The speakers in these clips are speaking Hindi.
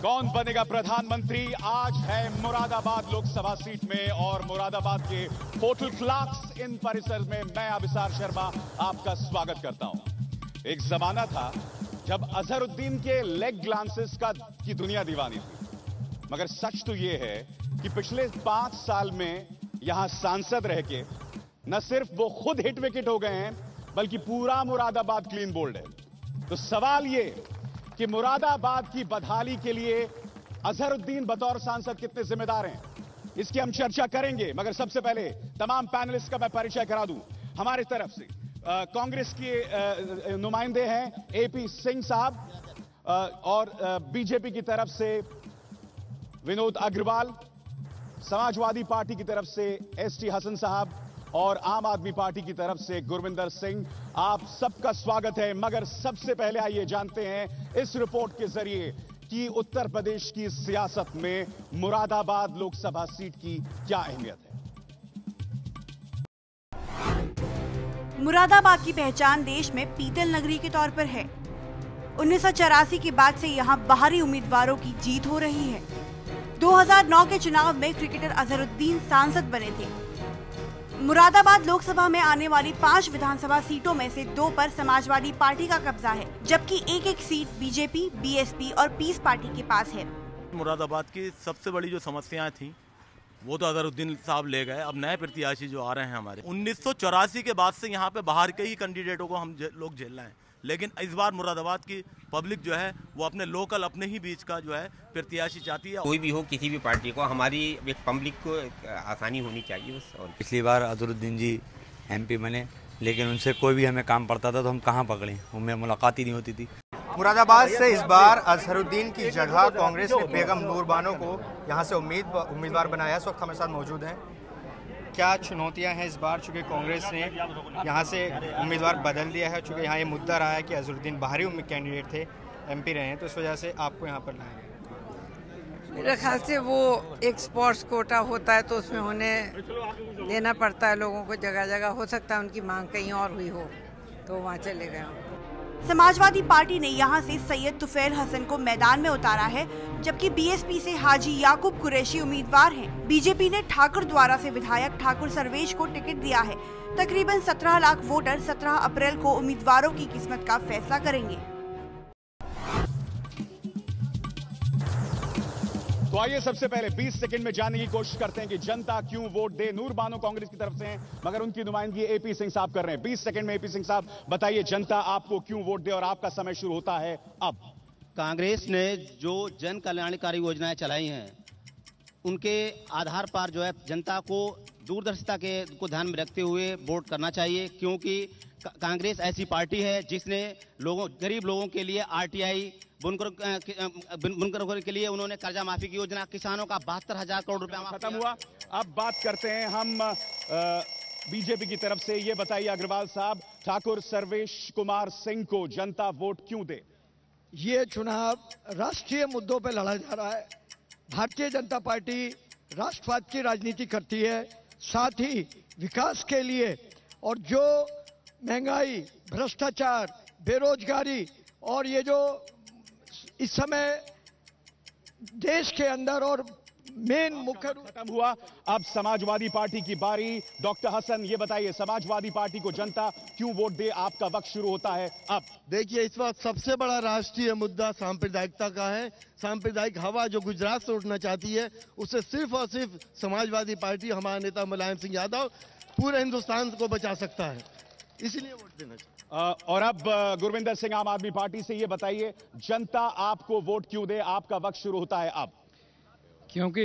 कौन बनेगा प्रधानमंत्री आज है मुरादाबाद लोकसभा सीट में और मुरादाबाद के होटल क्लार्क्स इन परिसर में मैं अभिसार शर्मा आपका स्वागत करता हूं। एक जमाना था जब अजहरुद्दीन के लेग ग्लांसेस की दुनिया दीवानी थी, मगर सच तो यह है कि पिछले 5 साल में यहां सांसद रह के न सिर्फ वो खुद हिट विकेट हो गए हैं बल्कि पूरा मुरादाबाद क्लीन बोल्ड है। तो सवाल यह कि मुरादाबाद की बदहाली के लिए अजहरुद्दीन बतौर सांसद कितने जिम्मेदार हैं, इसकी हम चर्चा करेंगे। मगर सबसे पहले तमाम पैनलिस्ट का मैं परिचय करा दूं। हमारी तरफ से कांग्रेस के नुमाइंदे हैं एपी सिंह साहब और बीजेपी की तरफ से विनोद अग्रवाल, समाजवादी पार्टी की तरफ से एसटी हसन साहब और आम आदमी पार्टी की तरफ से गुरविंदर सिंह। आप सबका स्वागत है। मगर सबसे पहले आइए जानते हैं इस रिपोर्ट के जरिए कि उत्तर प्रदेश की सियासत में मुरादाबाद लोकसभा सीट की क्या अहमियत है। मुरादाबाद की पहचान देश में पीतल नगरी के तौर पर है। 1984 के बाद से यहां बाहरी उम्मीदवारों की जीत हो रही है। 2009 के चुनाव में क्रिकेटर अजहरुद्दीन सांसद बने थे। मुरादाबाद लोकसभा में आने वाली 5 विधानसभा सीटों में से 2 पर समाजवादी पार्टी का कब्जा है, जबकि एक सीट बीजेपी, बीएसपी और पीस पार्टी के पास है। मुरादाबाद की सबसे बड़ी जो समस्याएं थी वो तो अजहरुद्दीन साहब ले गए। अब नए प्रत्याशी जो आ रहे हैं हमारे 1984 के बाद से यहाँ पे बाहर के ही कैंडिडेटों को हम लोग झेल रहे हैं, लेकिन इस बार मुरादाबाद की पब्लिक जो है वो अपने लोकल अपने ही बीच का जो है प्रत्याशी चाहती है। कोई भी हो किसी भी पार्टी को, हमारी एक पब्लिक को आसानी होनी चाहिए बस। और पिछली बार अजहरुद्दीन जी एमपी बने, लेकिन उनसे कोई भी हमें काम पड़ता था तो हम कहाँ पकड़ें, उनमें मुलाकात ही नहीं होती थी। मुरादाबाद से इस बार अजहरुद्दीन की जगह कांग्रेस ने बेगम नूर बानो को यहाँ से उम्मीदवार बनाया। इस वक्त हमारे साथ मौजूद हैं। क्या चुनौतियां हैं इस बार, चूंकि कांग्रेस ने यहाँ से उम्मीदवार बदल दिया है, चूंकि यहाँ ये मुद्दा रहा है कि अजहरुद्दीन बाहरी कैंडिडेट थे, एमपी रहे हैं, तो इस वजह से आपको यहाँ पर लाया। मेरे ख्याल से वो एक स्पोर्ट्स कोटा होता है तो उसमें होने देना पड़ता है लोगों को जगह जगह। हो सकता है उनकी मांग कहीं और हुई हो तो वहाँ चले गए। समाजवादी पार्टी ने यहां से सैयद तुफैल हसन को मैदान में उतारा है, जबकि बीएसपी से हाजी याकूब कुरैशी उम्मीदवार हैं। बीजेपी ने ठाकुर द्वारा से विधायक ठाकुर सर्वेश को टिकट दिया है। तकरीबन 17 लाख वोटर 17 अप्रैल को उम्मीदवारों की किस्मत का फैसला करेंगे। तो आइए सबसे पहले 20 सेकंड में जानने की कोशिश करते हैं कि जनता क्यों वोट दे। नूर बानो कांग्रेस की तरफ से हैं, मगर उनकी नुमाइंदगी एपी सिंह साहब कर रहे हैं। 20 सेकंड में एपी सिंह साहब बताइए, जनता आपको क्यों वोट दे और आपका समय शुरू होता है अब। कांग्रेस ने जो जन कल्याणकारी योजनाएं चलाई हैं उनके आधार पर जो है जनता को दूरदर्शिता को ध्यान में रखते हुए वोट करना चाहिए, क्योंकि कांग्रेस ऐसी पार्टी है जिसने गरीब लोगों के लिए आरटीआई, बुनकरों के लिए उन्होंने कर्जा माफी की योजना, किसानों का 72,000 करोड़ रुपया खत्म हुआ। अब बात करते हैं हम बीजेपी की तरफ से। ये बताइए अग्रवाल साहब, ठाकुर सर्वेश कुमार सिंह को जनता वोट क्यों दे। ये चुनाव राष्ट्रीय मुद्दों पर लड़ा जा रहा है। भारतीय जनता पार्टी राष्ट्रवाद की राजनीति करती है, साथ ही विकास के लिए, और जो महंगाई, भ्रष्टाचार, बेरोजगारी और ये जो इस समय देश के अंदर और मेन मुख्य खत्म हुआ। अब समाजवादी पार्टी की बारी। डॉक्टर हसन, ये बताइए समाजवादी पार्टी को जनता क्यों वोट दे, आपका वक्त शुरू होता है अब। देखिए, इस वक्त सबसे बड़ा राष्ट्रीय मुद्दा सांप्रदायिकता का है। सांप्रदायिक हवा जो गुजरात से उठना चाहती है, उससे सिर्फ और सिर्फ समाजवादी पार्टी, हमारा नेता मुलायम सिंह यादव पूरे हिंदुस्तान को बचा सकता है, इसलिए वोट देना चाहिए। और अब गुरविंदर सिंह आम आदमी पार्टी से, ये बताइए जनता आपको वोट क्यों दे, आपका वक्त शुरू होता है अब। क्योंकि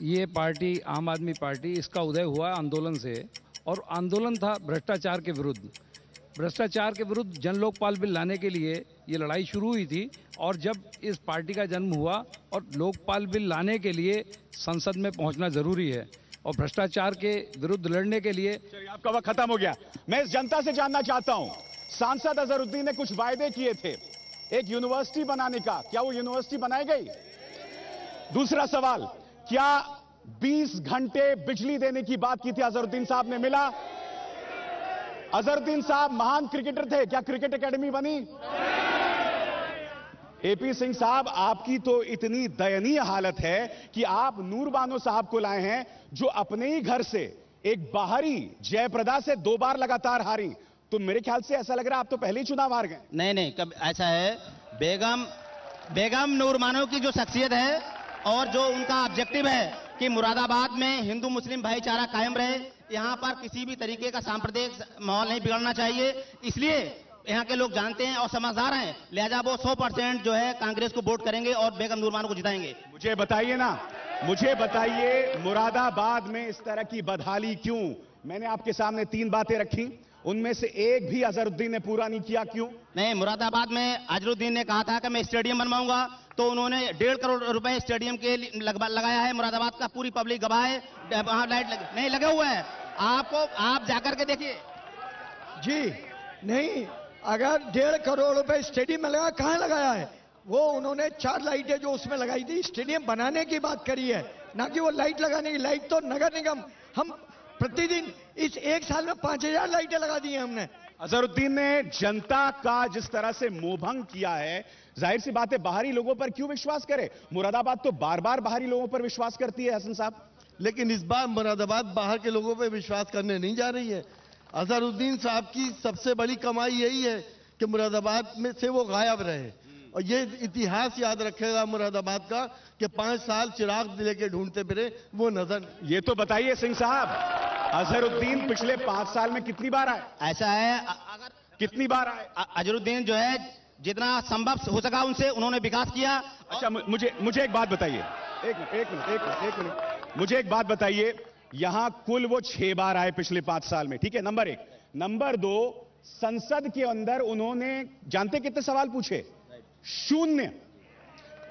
ये पार्टी, आम आदमी पार्टी, इसका उदय हुआ आंदोलन से, और आंदोलन था भ्रष्टाचार के विरुद्ध। भ्रष्टाचार के विरुद्ध जन लोकपाल बिल लाने के लिए ये लड़ाई शुरू हुई थी, और जब इस पार्टी का जन्म हुआ और लोकपाल बिल लाने के लिए संसद में पहुंचना जरूरी है और भ्रष्टाचार के विरुद्ध लड़ने के लिए। आपका वक्त खत्म हो गया। मैं इस जनता से जानना चाहता हूं, सांसद अजहरुद्दीन ने कुछ वायदे किए थे एक यूनिवर्सिटी बनाने का, क्या वो यूनिवर्सिटी बनाई गई? दूसरा सवाल, क्या 20 घंटे बिजली देने की बात की थी अजहरुद्दीन साहब ने, मिला? अजहरुद्दीन साहब महान क्रिकेटर थे, क्या क्रिकेट एकेडमी बनी? एपी सिंह साहब, आपकी तो इतनी दयनीय हालत है कि आप नूर बानो साहब को लाए हैं, जो अपने ही घर से एक बाहरी जयप्रदा से 2 बार लगातार हारी। तो मेरे ख्याल से ऐसा लग रहा है आप तो पहले ही चुनाव हार गए। नहीं, कब ऐसा है, बेगम नूर बानो की जो शख्सियत है और जो उनका ऑब्जेक्टिव है कि मुरादाबाद में हिंदू मुस्लिम भाईचारा कायम रहे, यहाँ पर किसी भी तरीके का सांप्रदायिक माहौल नहीं बिगड़ना चाहिए, इसलिए यहाँ के लोग जानते हैं और समझदार हैं, लिहाजा वो 100% जो है कांग्रेस को वोट करेंगे और बेगम नूर बानो को जिताएंगे। मुझे बताइए ना, मुझे बताइए मुरादाबाद में इस तरह की बदहाली क्यों? मैंने आपके सामने 3 बातें रखी, उनमें से एक भी अजहरुद्दीन ने पूरा नहीं किया, क्यों? नहीं, मुरादाबाद में अजहरुद्दीन ने कहा था कि मैं स्टेडियम बनवाऊंगा, तो उन्होंने 1.5 करोड़ रुपए स्टेडियम के लिए लगाया है। मुरादाबाद का पूरी पब्लिक गवाह है, वहां लाइट नहीं लगे हुए हैं। आप जाकर के देखिए जी। नहीं, अगर 1.5 करोड़ रुपए स्टेडियम में लगा, कहां लगाया है? वो उन्होंने 4 लाइटें जो उसमें लगाई थी, स्टेडियम बनाने की बात करी है, ना कि वो लाइट लगाने की। लाइट तो नगर निगम, हम प्रतिदिन इस 1 साल में 5000 लाइटें लगा दी हैं हमने। अजहरुद्दीन ने जनता का जिस तरह से मोहभंग किया है, जाहिर सी बात है बाहरी लोगों पर क्यों विश्वास करे? मुरादाबाद तो बार बार बाहरी लोगों पर विश्वास करती है हसन साहब। लेकिन इस बार मुरादाबाद बाहर के लोगों पर विश्वास करने नहीं जा रही है। अजहरुद्दीन साहब की सबसे बड़ी कमाई यही है कि मुरादाबाद में से वो गायब रहे, और ये इतिहास याद रखेगा मुरादाबाद का कि 5 साल चिराग लेके ढूंढते फिरे, वो नजर। ये तो बताइए सिंह साहब, अजहरुद्दीन पिछले 5 साल में कितनी बार आए? ऐसा है, अगर कितनी बार आए? अजहरुद्दीन जो है जितना संभव हो सका उनसे उन्होंने विकास किया। अच्छा, मुझे एक बात बताइए, एक मिनट, मुझे एक बात बताइए, यहां कुल वो 6 बार आए पिछले 5 साल में, ठीक है, नंबर 1। नंबर 2, संसद के अंदर उन्होंने जानते कितने सवाल पूछे? 0।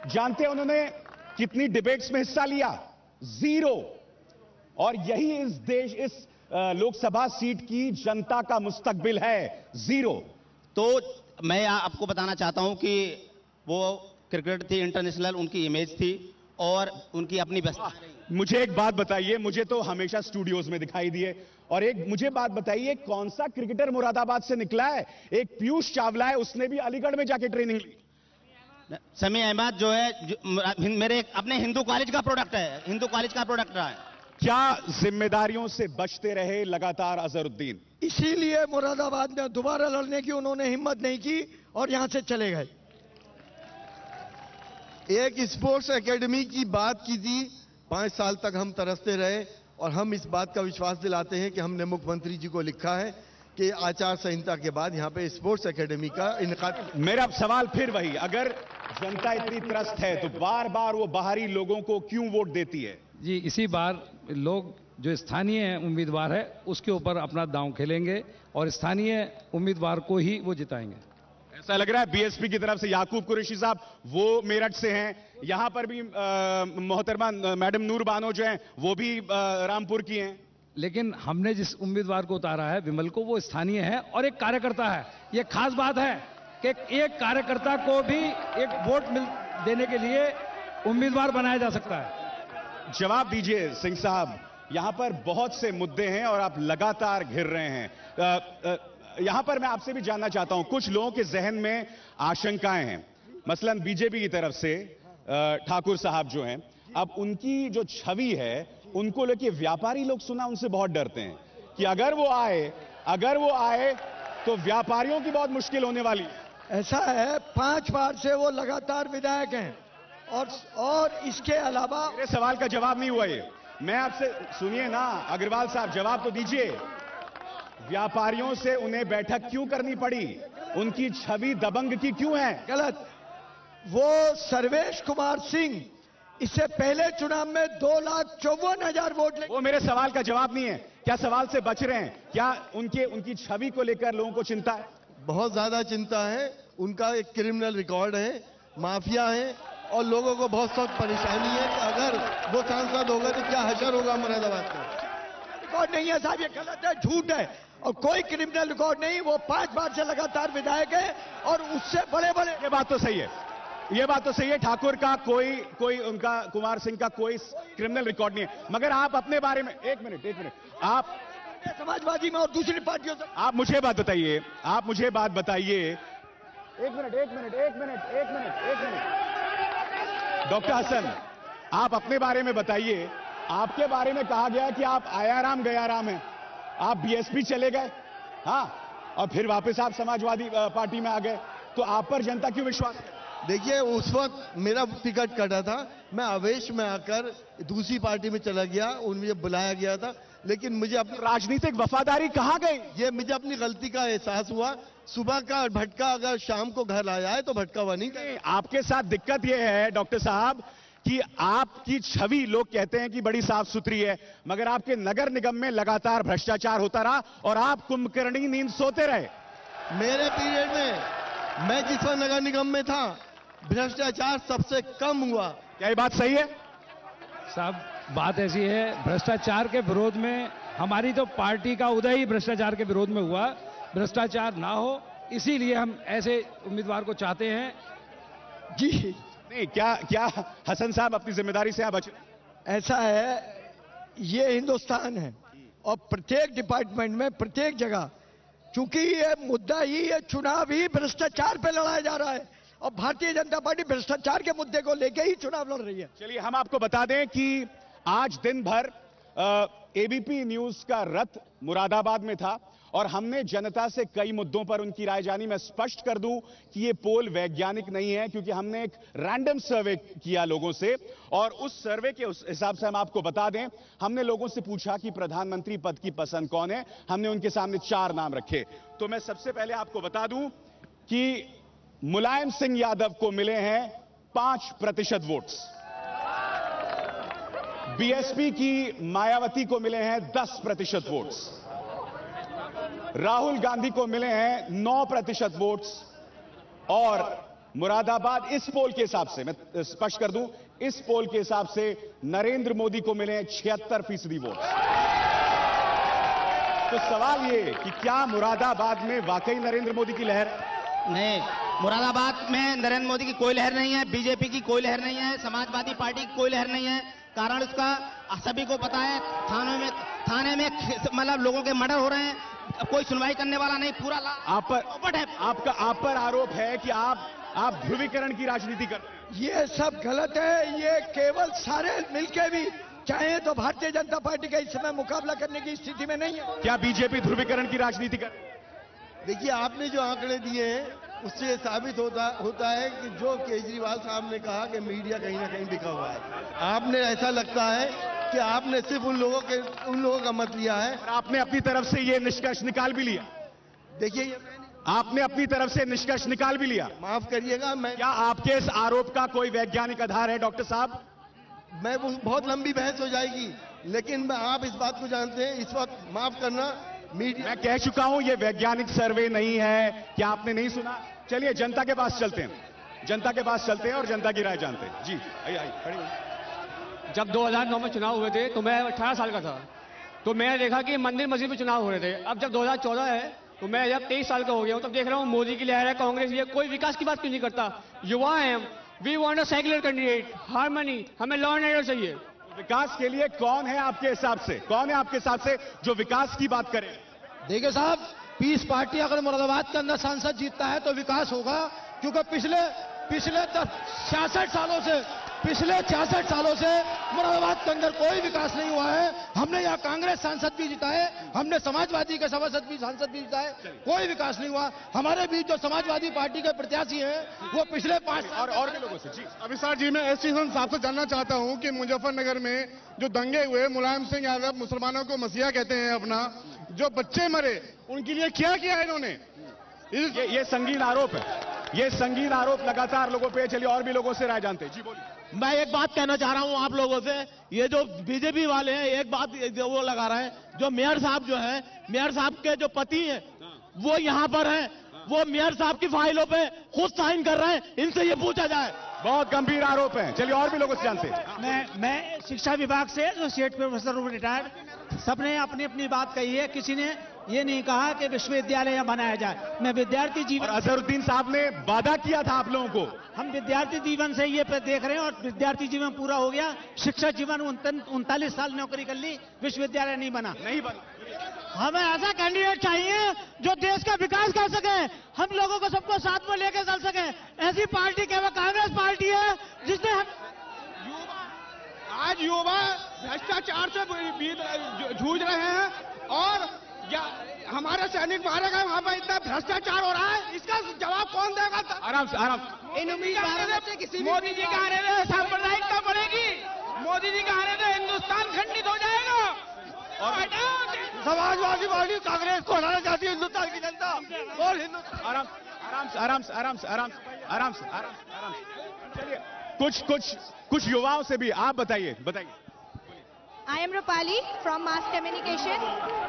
जानते उन्होंने कितनी डिबेट्स में हिस्सा लिया? 0। और यही इस लोकसभा सीट की जनता का मुस्तकबिल है, 0। तो मैं आपको बताना चाहता हूं कि वो क्रिकेट थी इंटरनेशनल, उनकी इमेज थी और उनकी अपनी व्यवस्था। मुझे एक बात बताइए, मुझे तो हमेशा स्टूडियोज में दिखाई दिए, और एक मुझे बात बताइए, कौन सा क्रिकेटर मुरादाबाद से निकला है? एक पीयूष चावला है, उसने भी अलीगढ़ में जाके ट्रेनिंग ली। समी अहमद जो है मेरे अपने हिंदू कॉलेज का प्रोडक्ट है, हिंदू कॉलेज का प्रोडक्ट रहा है। क्या जिम्मेदारियों से बचते रहे लगातार अजहरुद्दीन? इसीलिए मुरादाबाद में दोबारा लड़ने की उन्होंने हिम्मत नहीं की और यहां से चले गए। एक स्पोर्ट्स एकेडमी की बात की थी, 5 साल तक हम तरसते रहे, और हम इस बात का विश्वास दिलाते हैं कि हमने मुख्यमंत्री जी को लिखा है कि आचार संहिता के बाद यहाँ पे स्पोर्ट्स एकेडमी का इनकाद। मेरा सवाल फिर वही, अगर जनता इतनी त्रस्त है तो बार बार वो बाहरी लोगों को क्यों वोट देती है? जी, इसी बार लोग जो स्थानीय उम्मीदवार है उसके ऊपर अपना दांव खेलेंगे और स्थानीय उम्मीदवार को ही वो जिताएंगे। ऐसा लग रहा है बीएसपी की तरफ से याकूब कुरैशी साहब वो मेरठ से हैं, यहां पर भी मोहतरमा मैडम नूर बानो जो हैं वो भी रामपुर की हैं। लेकिन हमने जिस उम्मीदवार को उतारा है विमल को, वो स्थानीय है और एक कार्यकर्ता है। ये खास बात है कि एक कार्यकर्ता को भी एक वोट देने के लिए उम्मीदवार बनाया जा सकता है। जवाब दीजिए सिंह साहब, यहां पर बहुत से मुद्दे हैं और आप लगातार घिर रहे हैं। यहां पर मैं आपसे भी जानना चाहता हूं, कुछ लोगों के जहन में आशंकाएं हैं, मसलन बीजेपी की तरफ से ठाकुर साहब जो हैं, अब उनकी जो छवि है उनको लेके व्यापारी लोग सुना उनसे बहुत डरते हैं कि अगर वो आए तो व्यापारियों की बहुत मुश्किल होने वाली। ऐसा है, 5 बार से वो लगातार विधायक हैं और इसके अलावा मेरे सवाल का जवाब नहीं हुआ ये। मैं आपसे सुनिए ना अग्रवाल साहब, जवाब तो दीजिए। व्यापारियों से उन्हें बैठक क्यों करनी पड़ी? उनकी छवि दबंग की क्यों है? गलत। वो सर्वेश कुमार सिंह इससे पहले चुनाव में 2,54,000 वोट ले। वो मेरे सवाल का जवाब नहीं है। क्या सवाल से बच रहे हैं? क्या उनकी छवि को लेकर लोगों को चिंता है? बहुत ज्यादा चिंता है। उनका एक क्रिमिनल रिकॉर्ड है, माफिया है, और लोगों को बहुत सख्त परेशानी है कि अगर वो सांसद होगा तो क्या हशर होगा मुरादाबाद का। रिकॉर्ड नहीं है साहब, ये गलत है, झूठ है, और कोई क्रिमिनल रिकॉर्ड नहीं। वो 5 बार से लगातार विधायक है और उससे बड़े-बड़े। ये बात तो सही है, ये बात तो सही है। ठाकुर का कोई उनका कुमार सिंह का कोई क्रिमिनल रिकॉर्ड नहीं है। मगर आप अपने बारे में एक मिनट आप समाजवादी में और दूसरी पार्टियों से आप मुझे बात बताइए डॉक्टर हसन, आप अपने बारे में बताइए। आपके बारे में कहा गया कि आप आया राम गया राम हैं। आप बीएसपी चले गए, हाँ, और फिर वापस आप समाजवादी पार्टी में आ गए, तो आप पर जनता क्यों विश्वास है? देखिए, उस वक्त मेरा टिकट कटा था, मैं आवेश में आकर दूसरी पार्टी में चला गया, मुझे बुलाया गया था, लेकिन मुझे अपनी राजनीतिक वफादारी कहाँ गई? ये मुझे अपनी गलती का एहसास हुआ। सुबह का भटका अगर शाम को घर आ जाए तो भटका हुआ नहीं। आपके साथ दिक्कत यह है डॉक्टर साहब कि आपकी छवि लोग कहते हैं कि बड़ी साफ सुथरी है, मगर आपके नगर निगम में लगातार भ्रष्टाचार होता रहा और आप कुंभकर्णी नींद सोते रहे। मेरे पीरियड में, मैं जिस वक्त नगर निगम में था, भ्रष्टाचार सबसे कम हुआ। क्या ये बात सही है? साहब, बात ऐसी है, भ्रष्टाचार के विरोध में हमारी तो पार्टी का उदय ही भ्रष्टाचार के विरोध में हुआ। भ्रष्टाचार ना हो, इसीलिए हम ऐसे उम्मीदवार को चाहते हैं। जी नहीं, क्या हसन साहब अपनी जिम्मेदारी से आप बचे? ऐसा है, ये हिंदुस्तान है और प्रत्येक डिपार्टमेंट में प्रत्येक जगह, चूंकि ये मुद्दा ही, ये चुनाव ही भ्रष्टाचार पे लड़ाया जा रहा है और भारतीय जनता पार्टी भ्रष्टाचार के मुद्दे को लेकर ही चुनाव लड़ रही है। चलिए, हम आपको बता दें कि आज दिन भर एबीपी न्यूज का रथ मुरादाबाद में था और हमने जनता से कई मुद्दों पर उनकी राय जानी। मैं स्पष्ट कर दूं कि ये पोल वैज्ञानिक नहीं है, क्योंकि हमने एक रैंडम सर्वे किया लोगों से और उस सर्वे के उस हिसाब से हम आपको बता दें, हमने लोगों से पूछा कि प्रधानमंत्री पद की पसंद कौन है। हमने उनके सामने 4 नाम रखे। तो मैं सबसे पहले आपको बता दूं कि मुलायम सिंह यादव को मिले हैं 5% वोट्स, बीएसपी की मायावती को मिले हैं 10% वोट्स, राहुल गांधी को मिले हैं 9% वोट्स और मुरादाबाद इस पोल के हिसाब से, मैं स्पष्ट कर दूं, इस पोल के हिसाब से नरेंद्र मोदी को मिले हैं 76% वोट्स। तो सवाल ये कि क्या मुरादाबाद में वाकई नरेंद्र मोदी की लहर? नहीं, मुरादाबाद में नरेंद्र मोदी की कोई लहर नहीं है, बीजेपी की कोई लहर नहीं है, समाजवादी पार्टी की कोई लहर नहीं है। कारण उसका सभी को पता है, थाने में मतलब लोगों के मर्डर हो रहे हैं, कोई सुनवाई करने वाला नहीं, पूरा आप पर आरोप है कि आप ध्रुवीकरण की राजनीति कर रहे हैं। ये सब गलत है। ये केवल सारे मिलके भी चाहे तो भारतीय जनता पार्टी का इस समय मुकाबला करने की स्थिति में नहीं है। क्या बीजेपी ध्रुवीकरण की राजनीति कर? देखिए, आपने जो आंकड़े दिए हैं उससे साबित होता है कि जो केजरीवाल साहब ने कहा कि मीडिया कहीं ना कहीं बिका हुआ है, आपने ऐसा लगता है कि आपने सिर्फ उन लोगों का मत लिया है। आपने अपनी तरफ से ये निष्कर्ष निकाल भी लिया। देखिए, आपने अपनी तरफ से निष्कर्ष निकाल भी लिया। माफ करिएगा, क्या आपके इस आरोप का कोई वैज्ञानिक आधार है डॉक्टर साहब? मैं बहुत लंबी बहस हो जाएगी, लेकिन आप इस बात को जानते हैं, इस वक्त माफ करना, मीडिया, मैं कह चुका हूं ये वैज्ञानिक सर्वे नहीं है। क्या आपने नहीं सुना? चलिए जनता के पास चलते हैं, जनता के पास चलते हैं और जनता की राय जानते हैं। जी आइए, खड़ी होइए। जब 2009 में चुनाव हुए थे तो मैं 18 साल का था, तो मैंने देखा कि मंदिर मस्जिद में चुनाव हो रहे थे। अब जब 2014 है तो मैं जब 23 साल का हो गया हूं, तब देख रहा हूं मोदी की लहर है, कांग्रेस, ये कोई विकास की बात क्यों नहीं करता? युवा है, we want a secular candidate, harmony, हमें लॉ एंड ऑर्डर चाहिए। विकास के लिए कौन है आपके हिसाब से, कौन है आपके हिसाब से जो विकास की बात करे? देखिए साहब, पीस पार्टी अगर मुरादाबाद के अंदर सांसद जीतता है तो विकास होगा, क्योंकि पिछले 66 सालों से मुरादाबाद के अंदर कोई विकास नहीं हुआ है। हमने यहाँ कांग्रेस सांसद भी जीता है, हमने समाजवादी के सांसद भी जीता है, कोई विकास नहीं हुआ। हमारे बीच जो समाजवादी पार्टी के प्रत्याशी हैं वो पिछले 5 साल और भी लोगों से। जी अभिसार जी, मैं एस साहब से जानना चाहता हूँ कि मुजफ्फरनगर में जो दंगे हुए, मुलायम सिंह यादव मुसलमानों को मसीहा कहते हैं अपना, जो बच्चे मरे, उनके लिए क्या किया है इन्होंने? ये संगीन आरोप है, ये संगीन आरोप लगातार लोगों पे। चलिए और भी लोगों से राय जानते हैं। जी बोलिए। मैं एक बात कहना चाह रहा हूं आप लोगों से, ये जो बीजेपी वाले हैं एक बात वो लगा रहे हैं, जो मेयर साहब जो है, मेयर साहब के जो पति हैं वो यहाँ पर हैं, वो मेयर साहब की फाइलों पे खुद साइन कर रहे हैं, इनसे ये पूछा जाए। बहुत गंभीर आरोप है। चलिए और भी लोगों से जानते हैं। मैं शिक्षा विभाग से एसोसिएट प्रोफेसर रिटायर्ड, सबने अपनी अपनी बात कही है, किसी ने ये नहीं कहा कि विश्वविद्यालय यहाँ बनाया जाए। मैं विद्यार्थी जीवन, अजहरुद्दीन साहब ने वादा किया था आप लोगों को, हम विद्यार्थी जीवन से ये देख रहे हैं और विद्यार्थी जीवन पूरा हो गया। शिक्षा जीवन 39 साल नौकरी कर ली, विश्वविद्यालय नहीं बना। हमें ऐसा कैंडिडेट चाहिए जो देश का विकास कर सके, हम लोगों को सबको साथ में लेकर चल सके। ऐसी पार्टी केवल कांग्रेस पार्टी है जिसने आज युवा भ्रष्टाचार से जूझ रहे हैं और हमारे सैनिक मारे गए, वहाँ पर इतना भ्रष्टाचार हो रहा है, इसका जवाब कौन देगा? आराम से इन उम्मीदवारों से किसी मोदी जी का आने में सांप्रदायिकता बढ़ेगी, मोदी जी का आने में हिंदुस्तान खंडित हो जाएगा। और समाजवादी पार्टी कांग्रेस को हटाना चाहती है हिंदुस्तान की जनता और हिंदुस्तान। आराम से चलिए, कुछ युवाओं से भी आप बताइए। I am Rupali from mass communication.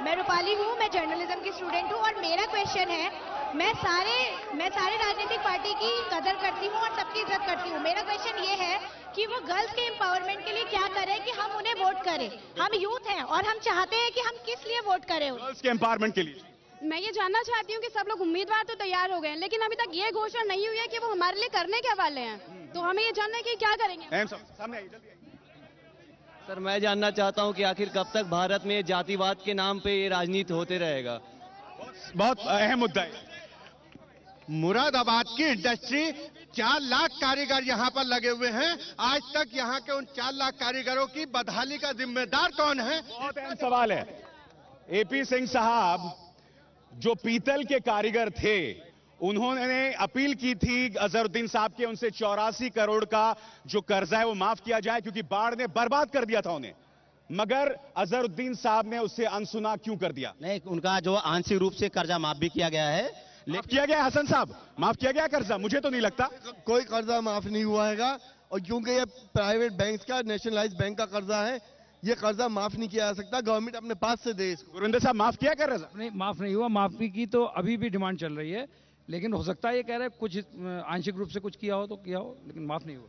मैं रूपाली हूँ, मैं जर्नलिज्म की स्टूडेंट हूँ और मेरा क्वेश्चन है, मैं सारे राजनीतिक पार्टी की कदर करती हूँ और सबकी इज्जत करती हूँ। मेरा क्वेश्चन ये है कि वो गर्ल्स के एम्पावरमेंट के लिए क्या करें कि हम उन्हें वोट करें। हम यूथ हैं और हम चाहते हैं कि हम किस लिए वोट करें। गर्ल्स के एम्पावरमेंट के लिए मैं ये जानना चाहती हूँ कि सब लोग उम्मीदवार तो तैयार हो गए हैं, लेकिन अभी तक ये घोषणा नहीं हुई है कि वो हमारे लिए करने के वाले हैं। तो हमें ये जानना है कि क्या करेंगे। सामने आइए, जल्दी आइए। सर, मैं जानना चाहता हूं कि आखिर कब तक भारत में जातिवाद के नाम पे ये राजनीति होते रहेगा। बहुत अहम मुद्दा है। मुरादाबाद की इंडस्ट्री 4 लाख कारीगर यहाँ पर लगे हुए हैं। आज तक यहाँ के उन 4 लाख कारीगरों की बदहाली का जिम्मेदार कौन है? बहुत अहम सवाल है। एपी सिंह साहब जो पीतल के कारीगर थे, उन्होंने अपील की थी अजहरुद्दीन साहब के, उनसे 84 करोड़ का जो कर्जा है वो माफ किया जाए, क्योंकि बाढ़ ने बर्बाद कर दिया था उन्हें। मगर अजहरुद्दीन साहब ने उससे अनसुना क्यों कर दिया? नहीं, उनका जो आंशिक रूप से कर्जा माफ भी किया गया है। माफ किया गया हसन साहब, माफ किया गया कर्जा? मुझे तो नहीं लगता कोई कर्जा माफ नहीं हुआ है, और क्योंकि ये प्राइवेट बैंक का, नेशनलाइज बैंक का कर्जा है, ये कर्जा माफ नहीं किया जा सकता। गवर्नमेंट अपने पास से दे इसको। गुरिंदर साहब, माफ किया कर्जा? नहीं, माफ नहीं हुआ। माफी की तो अभी भी डिमांड चल रही है, लेकिन हो सकता है ये कह रहे हैं कुछ आंशिक रूप से कुछ किया हो तो किया हो, लेकिन माफ नहीं हुआ।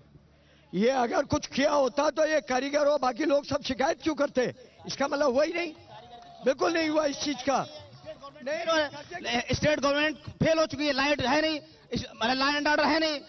ये अगर कुछ किया होता तो ये कारीगर और बाकी लोग सब शिकायत क्यों करते? इसका मतलब हुआ ही नहीं, बिल्कुल नहीं हुआ इस चीज का। नहीं, स्टेट गवर्नमेंट फेल हो चुकी है, लाइट है नहीं, लॉ एंड ऑर्डर है नहीं,